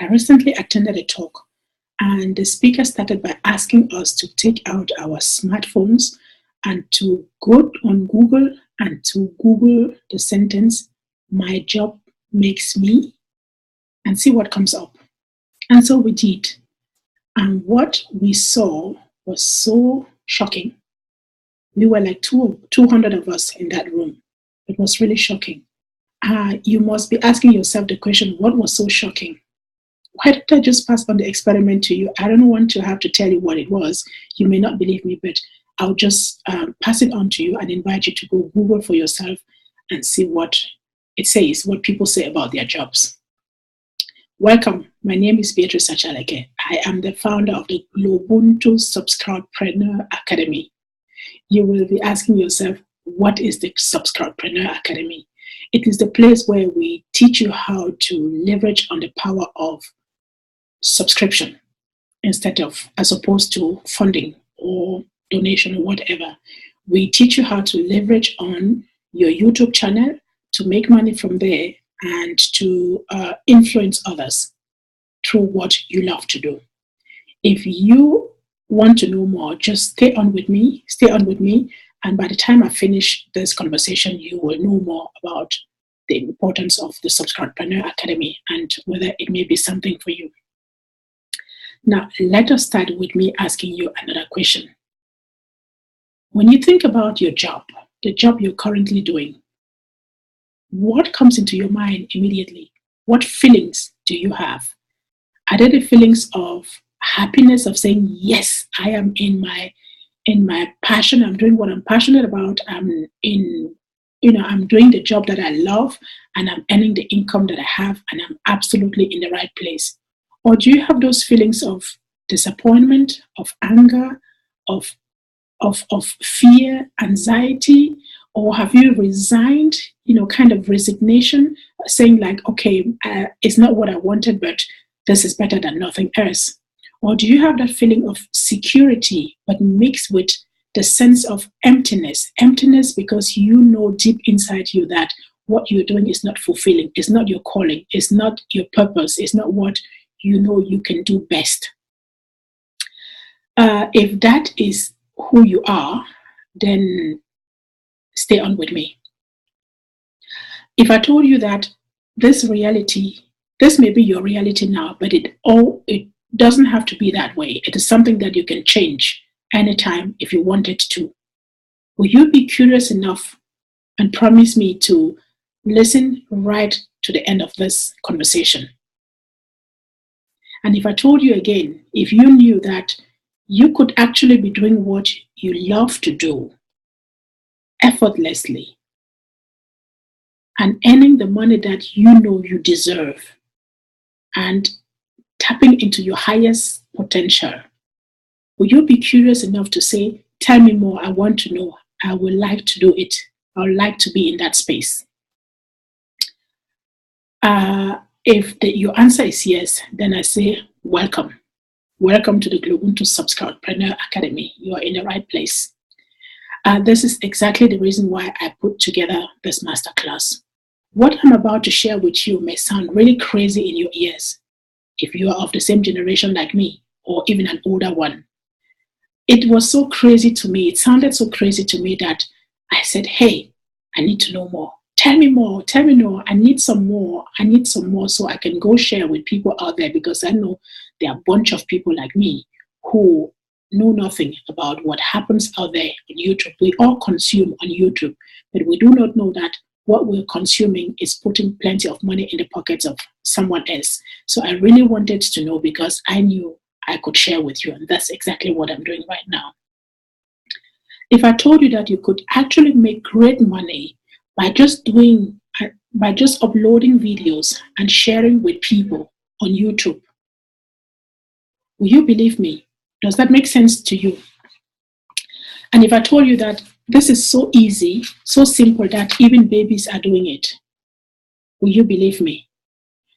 I recently attended a talk, and the speaker started by asking us to take out our smartphones and to go on Google and to Google the sentence, "My job makes me," and see what comes up. And so we did. And what we saw was so shocking. We were like 200 of us in that room. It was really shocking. You must be asking yourself the question, what was so shocking? Why did I just pass on the experiment to you? I don't want to have to tell you what it was. You may not believe me, but I'll just pass it on to you and invite you to go Google for yourself and see what it says, what people say about their jobs. Welcome. My name is Beatrice Achaleke. I am the founder of the GloBUNTU SubsCroudPreneur Academy. You will be asking yourself, what is the SubsCroudPreneur Academy? It is the place where we teach you how to leverage on the power of subscription as opposed to funding or donation or whatever. We teach you how to leverage on your YouTube channel to make money from there and to influence others through what you love to do. If you want to know more, just stay on with me, and by the time I finish this conversation, you will know more about the importance of the SubsCroudPreneur Academy and whether it may be something for you. Now, let us start with me asking you another question. When you think about your job, the job you're currently doing, what comes into your mind immediately? What feelings do you have? Are there the feelings of happiness, of saying, yes, I am in my passion, I'm doing what I'm passionate about, I'm doing the job that I love, and I'm earning the income that I have, and I'm absolutely in the right place? Or do you have those feelings of disappointment, of anger, of fear, anxiety? Or have you resigned, kind of resignation, saying like, okay, it's not what I wanted, but this is better than nothing else? Or do you have that feeling of security, but mixed with the sense of emptiness because you know deep inside you that what you're doing is not fulfilling, it's not your calling, it's not your purpose, it's not what you know you can do best? If that is who you are, then stay on with me. If I told you that this may be your reality now, but it doesn't have to be that way. It is something that you can change anytime if you wanted to. Will you be curious enough and promise me to listen right to the end of this conversation? And if I told you again, if you knew that you could actually be doing what you love to do effortlessly and earning the money that you know you deserve and tapping into your highest potential, will you be curious enough to say, tell me more, I want to know, I would like to do it, I would like to be in that space? If your answer is yes, then I say, welcome. Welcome to the GloBUNTU SubsCroudPreneur Academy. You are in the right place. This is exactly the reason why I put together this masterclass. What I'm about to share with you may sound really crazy in your ears if you are of the same generation like me or even an older one. It was so crazy to me, it sounded so crazy to me that I said, hey, I need to know more. Tell me more, I need some more so I can go share with people out there, because I know there are a bunch of people like me who know nothing about what happens out there on YouTube. We all consume on YouTube, but we do not know that what we're consuming is putting plenty of money in the pockets of someone else. So I really wanted to know, because I knew I could share with you, and that's exactly what I'm doing right now. If I told you that you could actually make great money by just uploading videos and sharing with people on YouTube, will you believe me? Does that make sense to you? And if I told you that this is so easy, so simple that even babies are doing it, will you believe me?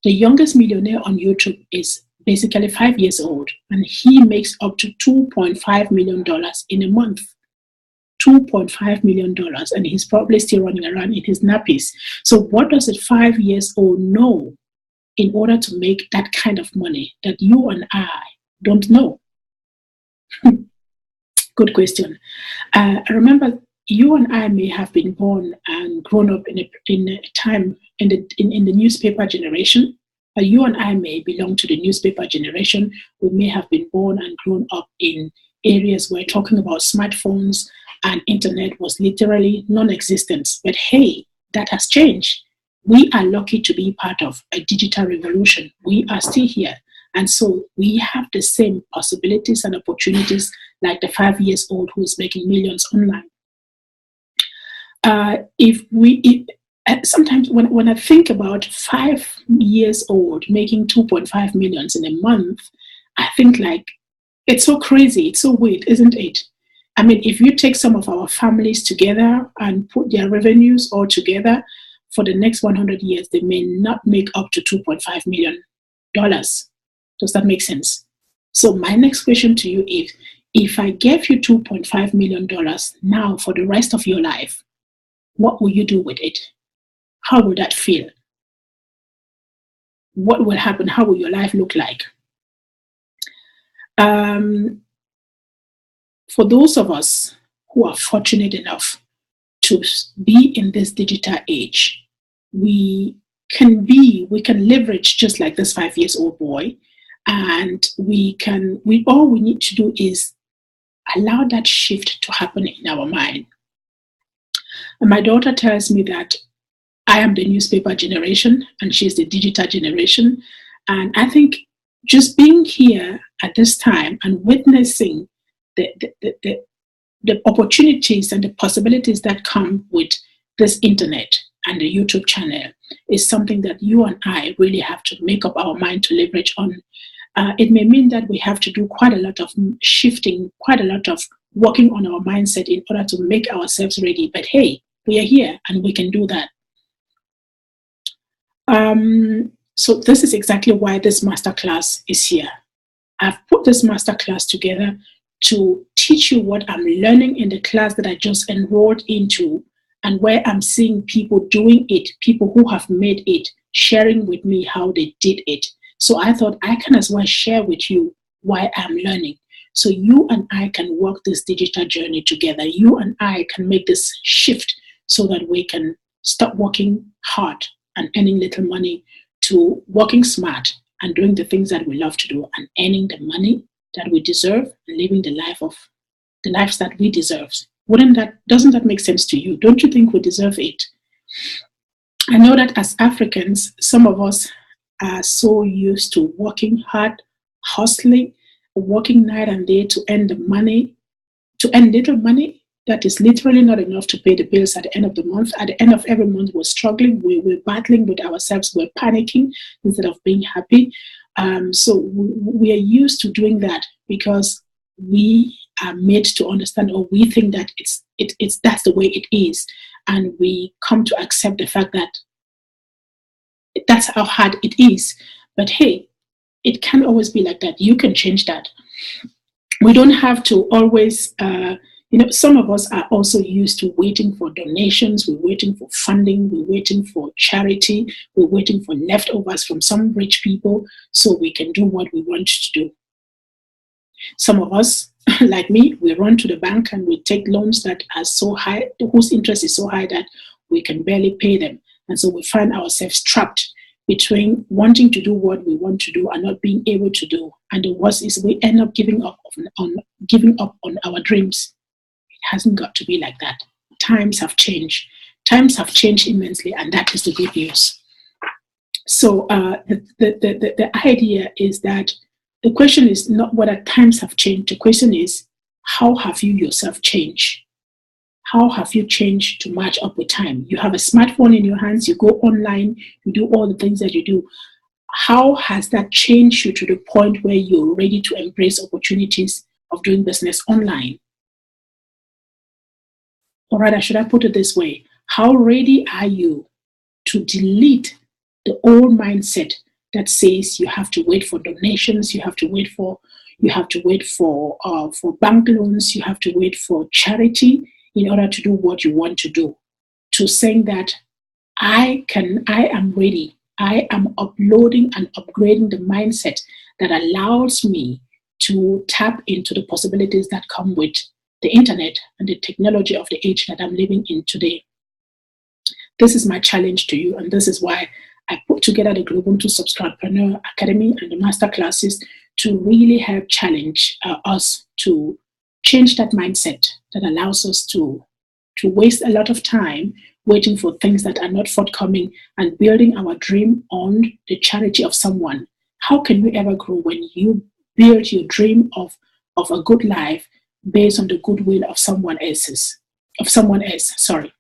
The youngest millionaire on YouTube is basically 5 years old, and he makes up to $2.5 million in a month. $2.5 million, and he's probably still running around in his nappies. So what does a 5 years old know in order to make that kind of money that you and I don't know? Good question. Remember, you and I may have been born and grown up in a time in the newspaper generation. You and I may belong to the newspaper generation. We may have been born and grown up in areas where talking about smartphones and internet was literally non-existent. But hey, that has changed. We are lucky to be part of a digital revolution. We are still here. And so we have the same possibilities and opportunities like the 5-year-old who is making millions online. Sometimes when I think about 5-year-old making 2.5 million in a month, I think like, it's so crazy, it's so weird, isn't it? I mean, if you take some of our families together and put their revenues all together for the next 100 years, they may not make up to $2.5 million. Does that make sense? So my next question to you is, if I gave you $2.5 million now for the rest of your life, what will you do with it? How will that feel? What will happen? How will your life look like? For those of us who are fortunate enough to be in this digital age, we can leverage just like this 5-year-old boy, and all we need to do is allow that shift to happen in our mind. And my daughter tells me that I am the newspaper generation and she's the digital generation. And I think just being here at this time and witnessing the opportunities and the possibilities that come with this internet and the YouTube channel is something that you and I really have to make up our mind to leverage on. It may mean that we have to do quite a lot of shifting, quite a lot of working on our mindset in order to make ourselves ready. But hey, we are here and we can do that. So this is exactly why this masterclass is here. I've put this masterclass together to teach you what I'm learning in the class that I just enrolled into, and where I'm seeing people doing it, people who have made it, sharing with me how they did it. So I thought I can as well share with you why I'm learning. So you and I can work this digital journey together. You and I can make this shift so that we can stop working hard and earning little money to working smart and doing the things that we love to do and earning the money that we deserve and living the lives that we deserve. Doesn't that make sense to you? Don't you think we deserve it? I know that as Africans, some of us are so used to working hard, hustling, working night and day to earn little money that is literally not enough to pay the bills at the end of the month. At the end of every month, we're struggling, we're battling with ourselves, we're panicking instead of being happy. So we are used to doing that because we are made to understand, or we think that that's the way it is, and we come to accept the fact that that's how hard it is. But hey, it can't always be like that. You can change that. We don't have to always, some of us are also used to waiting for donations, we're waiting for funding, we're waiting for charity, we're waiting for leftovers from some rich people so we can do what we want to do. Some of us, like me, we run to the bank and we take loans that are so high, whose interest is so high that we can barely pay them. And so we find ourselves trapped between wanting to do what we want to do and not being able to do. And the worst is we end up giving up on our dreams. It hasn't got to be like that. Times have changed. Times have changed immensely, and that is the good news. So the idea is that the question is not whether times have changed. The question is, how have you yourself changed? How have you changed to match up with time? You have a smartphone in your hands, you go online, you do all the things that you do. How has that changed you to the point where you're ready to embrace opportunities of doing business online? Or rather, should I put it this way? How ready are you to delete the old mindset that says you have to wait for donations, you have to wait for bank loans, you have to wait for charity in order to do what you want to do, to saying that I am ready I am uploading and upgrading the mindset that allows me to tap into the possibilities that come with the internet and the technology of the age that I'm living in today. This is my challenge to you, and this is why I put together the GloBUNTU SubsCroudPreneur Academy and the Masterclasses to really help challenge us to change that mindset that allows us to waste a lot of time waiting for things that are not forthcoming and building our dream on the charity of someone. How can you ever grow when you build your dream of a good life based on the goodwill of someone else? Sorry.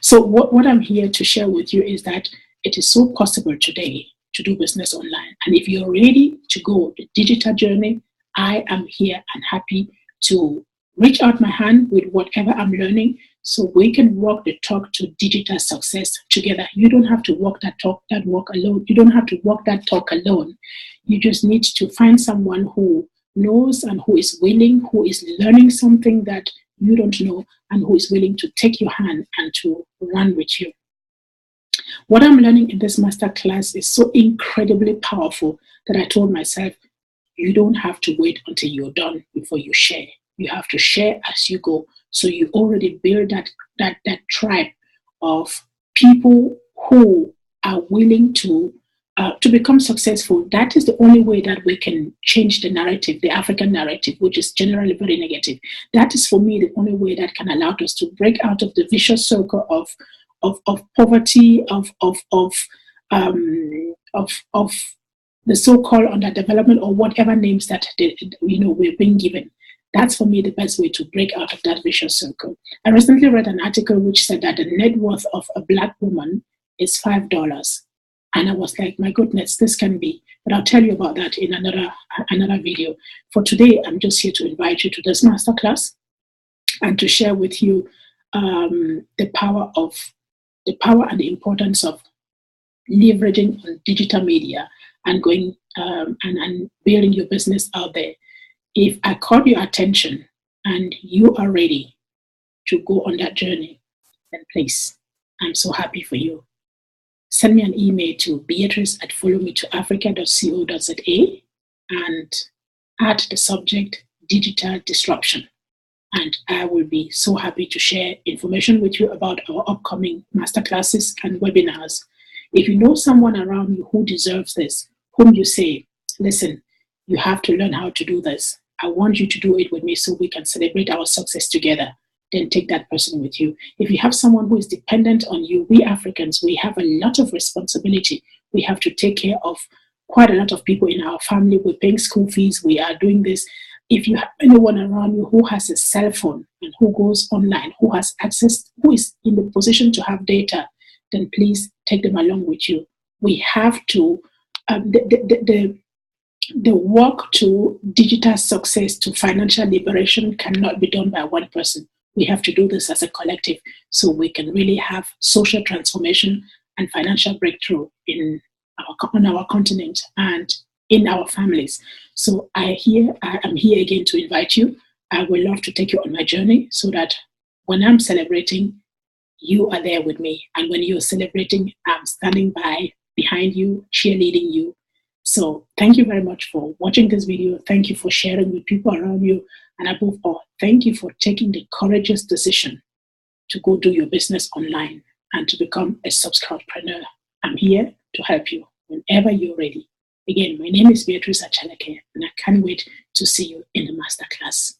So what I'm here to share with you is that it is so possible today to do business online. And if you're ready to go the digital journey, I am here and happy to reach out my hand with whatever I'm learning so we can walk the talk to digital success together. You don't have to walk that walk alone. You don't have to walk that talk alone. You just need to find someone who knows and who is willing, who is learning something that you don't know, and who is willing to take your hand and to run with you. What I'm learning in this masterclass is so incredibly powerful that I told myself, you don't have to wait until you're done before you share. You have to share as you go. So you already build that tribe of people who are willing to become successful. That is the only way that we can change the narrative, the African narrative, which is generally very negative. That is, for me, the only way that can allow us to break out of the vicious circle of poverty, of the so-called underdevelopment, or whatever names that we're being given. That's, for me, the best way to break out of that vicious circle. I recently read an article which said that the net worth of a Black woman is $5. And I was like, my goodness, this can be. But I'll tell you about that in another video. For today, I'm just here to invite you to this masterclass and to share with you the power and the importance of leveraging on digital media and going and building your business out there. If I caught your attention and you are ready to go on that journey, then please, I'm so happy for you. Send me an email to beatrice@followmetoafrica.co.za and add the subject digital disruption. And I will be so happy to share information with you about our upcoming masterclasses and webinars. If you know someone around you who deserves this, whom you say, listen, you have to learn how to do this. I want you to do it with me so we can celebrate our success together. Then take that person with you. If you have someone who is dependent on you, we Africans, we have a lot of responsibility. We have to take care of quite a lot of people in our family. We're paying school fees. We are doing this. If you have anyone around you who has a cell phone and who goes online, who has access, who is in the position to have data, then please take them along with you. We have to, the walk to digital success, to financial liberation cannot be done by one person. We have to do this as a collective so we can really have social transformation and financial breakthrough on our continent and in our families. So I am here again to invite you. I would love to take you on my journey so that when I'm celebrating, you are there with me. And when you're celebrating, I'm standing behind you, cheerleading you. So thank you very much for watching this video. Thank you for sharing with people around you. And above all, thank you for taking the courageous decision to go do your business online and to become a SubsCroudPreneur. I'm here to help you whenever you're ready. Again, my name is Beatrice Achaleke, and I can't wait to see you in the masterclass.